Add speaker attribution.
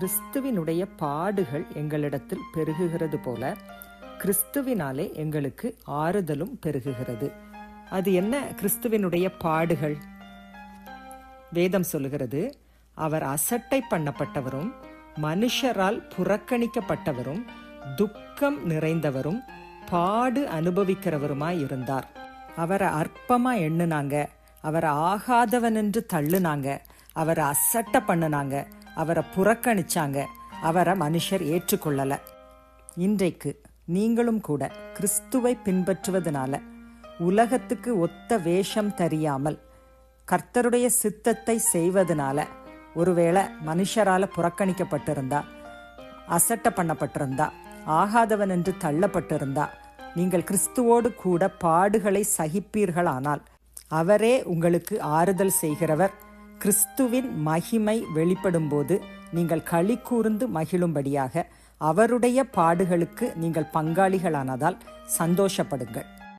Speaker 1: கிறிஸ்துவினுடைய பாடுகள் எங்களிடத்தில் பெருகுகிறது போல கிறிஸ்துவினாலே எங்களுக்கு ஆறுதலும் பெருகுகிறது. அது என்ன கிறிஸ்துவினுடைய பாடுகள்? வேதம் சொல்லுகிறது, அவர் அசட்டை பண்ணப்பட்டவரும் மனுஷரால் புறக்கணிக்கப்பட்டவரும் துக்கம் நிறைந்தவரும் பாடு அனுபவிக்கிறவருமாய் இருந்தார். அவரை அற்பமா எண்ணுனாங்க, அவரை ஆகாதவன் என்று தள்ளுனாங்க, அவரை அசட்டை பண்ணுனாங்க, அவரை புறக்கணிச்சாங்க, அவரை மனுஷர் ஏற்றுக்கொள்ளல. இன்றைக்கு நீங்களும் கூட கிறிஸ்துவை பின்பற்றுவதனால உலகத்துக்கு ஒத்த வேஷம் தெரியாமல் கர்த்தருடைய சித்தத்தை செய்வதனால ஒருவேளை மனுஷரால புறக்கணிக்கப்பட்டிருந்தா, அசட்டை பண்ணப்பட்டிருந்தா, ஆகாதவன் என்று தள்ளப்பட்டிருந்தா, நீங்கள் கிறிஸ்துவோடு கூட பாடுகளை சகிப்பீர்களானால் அவரே உங்களுக்கு ஆறுதல் செய்கிறவர். கிறிஸ்துவின் மகிமை வெளிப்படும்போது நீங்கள் களி கூர்ந்து மகிழும்படியாக அவருடைய பாடுகளுக்கு நீங்கள் பங்காளிகளானதால் சந்தோஷப்படுங்கள்.